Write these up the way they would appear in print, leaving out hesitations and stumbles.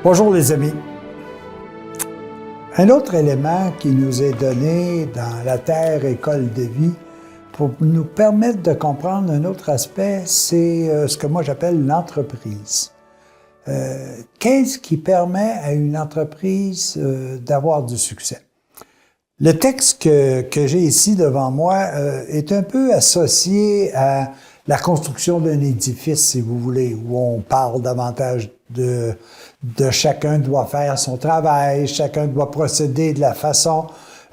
Bonjour les amis. Un autre élément qui nous est donné dans la Terre École de vie pour nous permettre de comprendre un autre aspect, c'est ce que moi j'appelle l'entreprise. Qu'est-ce qui permet à une entreprise d'avoir du succès? Le texte que j'ai ici devant moi est un peu associé à la construction d'un édifice, si vous voulez, où on parle davantage de chacun doit faire son travail, chacun doit procéder de la façon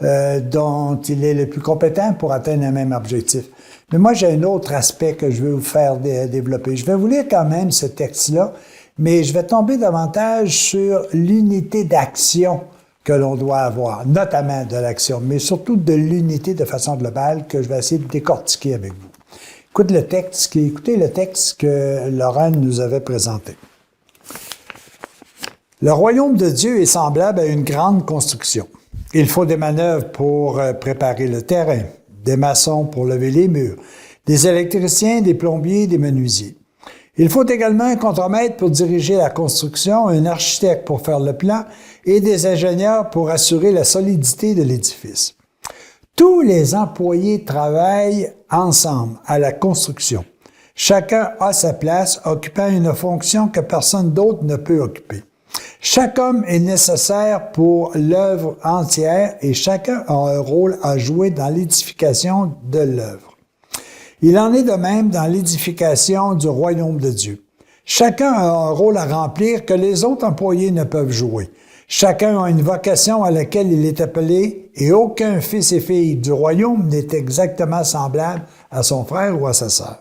dont il est le plus compétent pour atteindre un même objectif. Mais moi, j'ai un autre aspect que je veux vous faire développer. Je vais vous lire quand même ce texte-là, mais je vais tomber davantage sur l'unité d'action que l'on doit avoir, notamment de l'action, mais surtout de l'unité de façon globale que je vais essayer de décortiquer avec vous. Écoutez le texte que Lorraine nous avait présenté. Le royaume de Dieu est semblable à une grande construction. Il faut des manœuvres pour préparer le terrain, des maçons pour lever les murs, des électriciens, des plombiers, des menuisiers. Il faut également un contremaître pour diriger la construction, un architecte pour faire le plan et des ingénieurs pour assurer la solidité de l'édifice. Tous les employés travaillent ensemble à la construction. Chacun a sa place, occupant une fonction que personne d'autre ne peut occuper. Chaque homme est nécessaire pour l'œuvre entière et chacun a un rôle à jouer dans l'édification de l'œuvre. Il en est de même dans l'édification du royaume de Dieu. Chacun a un rôle à remplir que les autres employés ne peuvent jouer. Chacun a une vocation à laquelle il est appelé et aucun fils et fille du royaume n'est exactement semblable à son frère ou à sa sœur.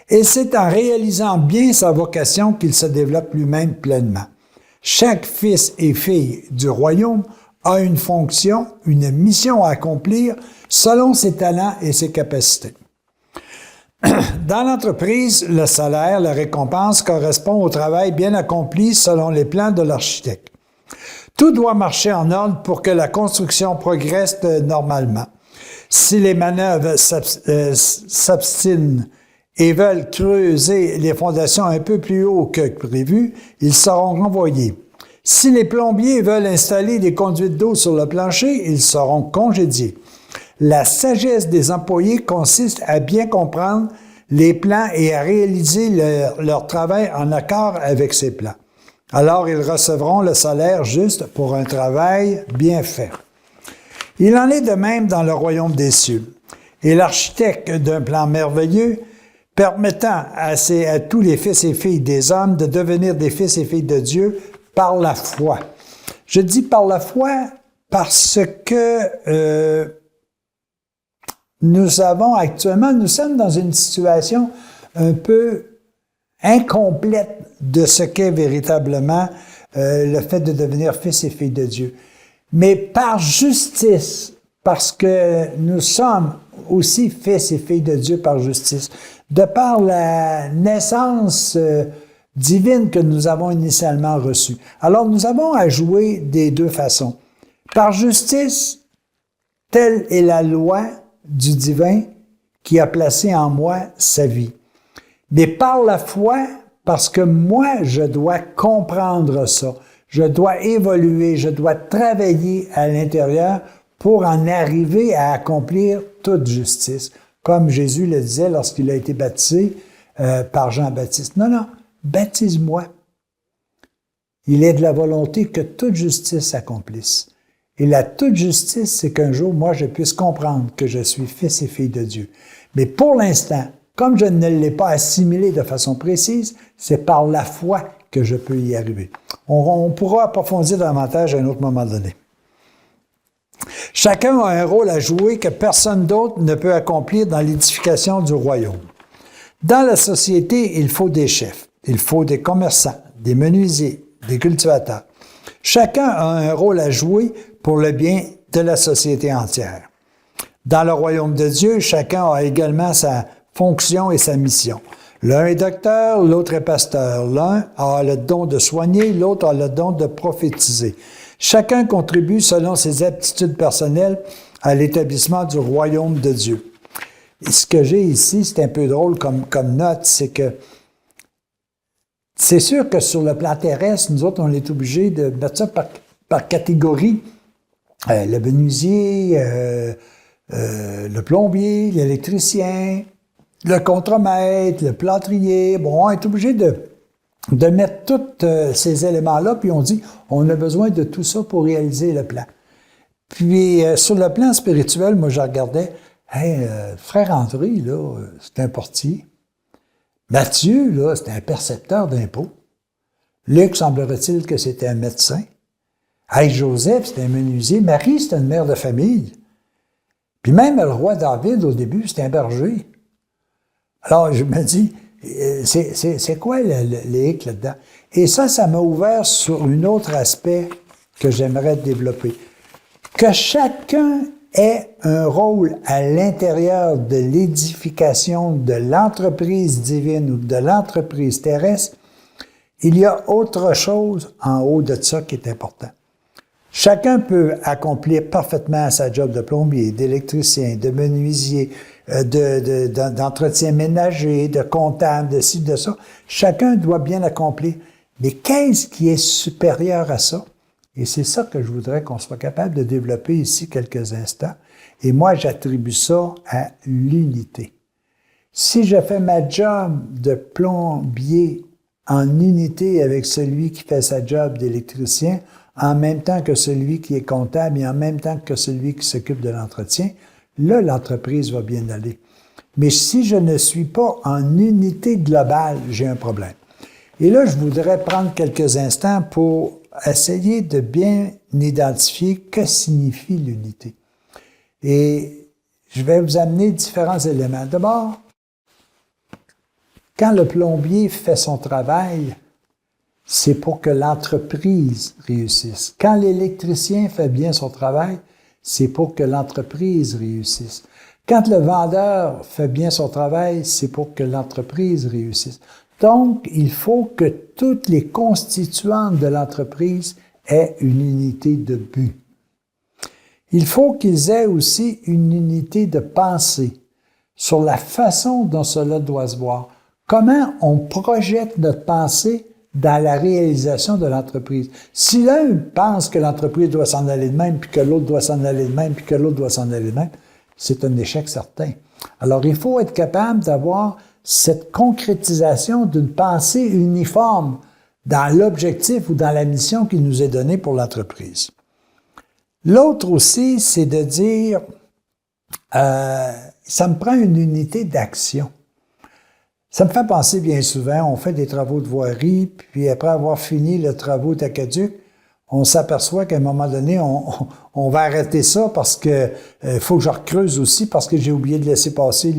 Et c'est en réalisant bien sa vocation qu'il se développe lui-même pleinement. Chaque fils et fille du royaume a une fonction, une mission à accomplir selon ses talents et ses capacités. Dans l'entreprise, le salaire, la récompense correspond au travail bien accompli selon les plans de l'architecte. Tout doit marcher en ordre pour que la construction progresse normalement. Si les manœuvres s'obstinent et veulent creuser les fondations un peu plus haut que prévu, ils seront renvoyés. Si les plombiers veulent installer des conduites d'eau sur le plancher, ils seront congédiés. La sagesse des employés consiste à bien comprendre les plans et à réaliser leur travail en accord avec ces plans. Alors, ils recevront le salaire juste pour un travail bien fait. Il en est de même dans le royaume des cieux. Et l'architecte d'un plan merveilleux, permettant à tous les fils et filles des hommes de devenir des fils et filles de Dieu par la foi. Je dis par la foi parce que nous sommes dans une situation un peu incomplète de ce qu'est véritablement le fait de devenir fils et filles de Dieu. Mais par justice, parce que nous sommes aussi fils et filles de Dieu par justice, de par la naissance divine que nous avons initialement reçue. Alors, nous avons à jouer des deux façons. Par justice, telle est la loi du divin qui a placé en moi sa vie. Mais par la foi, parce que moi, je dois comprendre ça. Je dois évoluer, je dois travailler à l'intérieur pour en arriver à accomplir toute justice. Comme Jésus le disait lorsqu'il a été baptisé par Jean-Baptiste. Non, baptise-moi. Il est de la volonté que toute justice s'accomplisse. Et la toute justice, c'est qu'un jour, moi, je puisse comprendre que je suis fils et fille de Dieu. Mais pour l'instant, comme je ne l'ai pas assimilé de façon précise, c'est par la foi que je peux y arriver. On pourra approfondir davantage à un autre moment donné. Chacun a un rôle à jouer que personne d'autre ne peut accomplir dans l'édification du royaume. Dans la société, il faut des chefs, il faut des commerçants, des menuisiers, des cultivateurs. Chacun a un rôle à jouer pour le bien de la société entière. Dans le royaume de Dieu, chacun a également sa fonction et sa mission. L'un est docteur, l'autre est pasteur. L'un a le don de soigner, l'autre a le don de prophétiser. Chacun contribue selon ses aptitudes personnelles à l'établissement du royaume de Dieu. Et ce que j'ai ici, c'est un peu drôle comme note, c'est que C'est sûr que sur le plan terrestre, nous autres, on est obligés de mettre ça par catégorie. Le menuisier, le plombier, l'électricien, le contremaître, le plâtrier. Bon, on est obligé de mettre tous ces éléments-là, puis on dit, on a besoin de tout ça pour réaliser le plan. Puis, sur le plan spirituel, moi, je regardais, frère André, là, c'est un portier. Mathieu, là, c'était un percepteur d'impôts. Luc, semblerait-il que c'était un médecin. Joseph, c'était un menuisier. Marie, c'était une mère de famille. Puis même le roi David, au début, c'était un berger. Alors, je me dis, c'est quoi les hic là-dedans? Et ça m'a ouvert sur un autre aspect que j'aimerais développer. Que chacun ait un rôle à l'intérieur de l'édification de l'entreprise divine ou de l'entreprise terrestre, il y a autre chose en haut de ça qui est important. Chacun peut accomplir parfaitement sa job de plombier, d'électricien, de menuisier, d'entretien ménager, de comptable, de ci, de ça. Chacun doit bien l'accomplir. Mais qu'est-ce qui est supérieur à ça? Et c'est ça que je voudrais qu'on soit capable de développer ici quelques instants. Et moi, j'attribue ça à l'unité. Si je fais ma job de plombier en unité avec celui qui fait sa job d'électricien, en même temps que celui qui est comptable et en même temps que celui qui s'occupe de l'entretien, là, l'entreprise va bien aller. Mais si je ne suis pas en unité globale, j'ai un problème. Et là, je voudrais prendre quelques instants pour essayer de bien identifier que signifie l'unité. Et je vais vous amener différents éléments. D'abord, quand le plombier fait son travail, c'est pour que l'entreprise réussisse. Quand l'électricien fait bien son travail, c'est pour que l'entreprise réussisse. Quand le vendeur fait bien son travail, c'est pour que l'entreprise réussisse. Donc, il faut que toutes les constituantes de l'entreprise aient une unité de but. Il faut qu'ils aient aussi une unité de pensée sur la façon dont cela doit se voir. Comment on projette notre pensée dans la réalisation de l'entreprise. Si l'un pense que l'entreprise doit s'en aller de même, puis que l'autre doit s'en aller de même, puis que l'autre doit s'en aller de même, c'est un échec certain. Alors, il faut être capable d'avoir cette concrétisation d'une pensée uniforme dans l'objectif ou dans la mission qui nous est donnée pour l'entreprise. L'autre aussi, c'est de dire, ça me prend une unité d'action. Ça me fait penser bien souvent, on fait des travaux de voirie, puis après avoir fini le travaux d'aqueduc, on s'aperçoit qu'à un moment donné, on va arrêter ça parce que faut que je recreuse aussi parce que j'ai oublié de laisser passer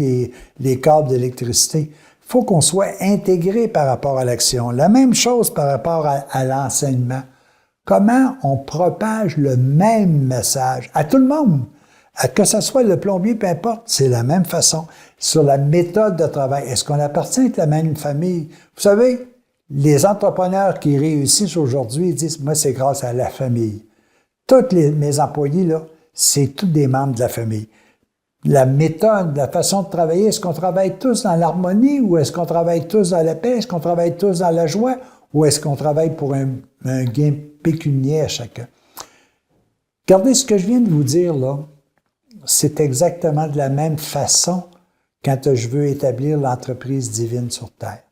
les câbles d'électricité. Il faut qu'on soit intégré par rapport à l'action. La même chose par rapport à l'enseignement. Comment on propage le même message à tout le monde? Que ce soit le plombier, peu importe, c'est la même façon. Sur la méthode de travail, est-ce qu'on appartient à la même famille? Vous savez, les entrepreneurs qui réussissent aujourd'hui disent, moi, c'est grâce à la famille. Tous mes employés, là, c'est tous des membres de la famille. La méthode, la façon de travailler, est-ce qu'on travaille tous dans l'harmonie ou est-ce qu'on travaille tous dans la paix? Est-ce qu'on travaille tous dans la joie ou est-ce qu'on travaille pour un gain pécuniaire à chacun? Regardez ce que je viens de vous dire, là. C'est exactement de la même façon quand je veux établir l'entreprise divine sur Terre.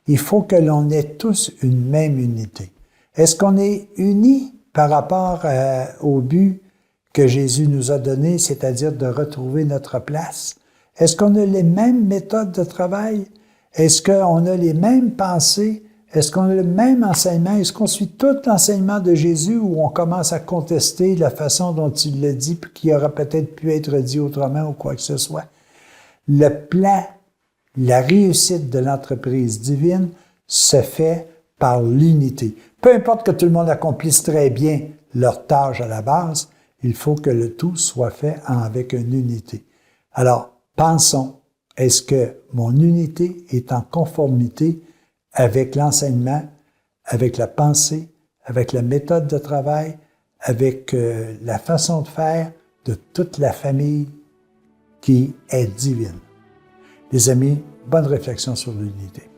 Il faut que l'on ait tous une même unité. Est-ce qu'on est unis par rapport au but que Jésus nous a donné, c'est-à-dire de retrouver notre place? Est-ce qu'on a les mêmes méthodes de travail? Est-ce qu'on a les mêmes pensées? Est-ce qu'on a le même enseignement? Est-ce qu'on suit tout l'enseignement de Jésus ou on commence à contester la façon dont il l'a dit puis qui aurait peut-être pu être dit autrement ou quoi que ce soit? Le plan, la réussite de l'entreprise divine se fait par l'unité. Peu importe que tout le monde accomplisse très bien leur tâche à la base, il faut que le tout soit fait avec une unité. Alors, pensons, est-ce que mon unité est en conformité avec l'enseignement, avec la pensée, avec la méthode de travail, avec la façon de faire de toute la famille qui est divine. Les amis, bonne réflexion sur l'unité.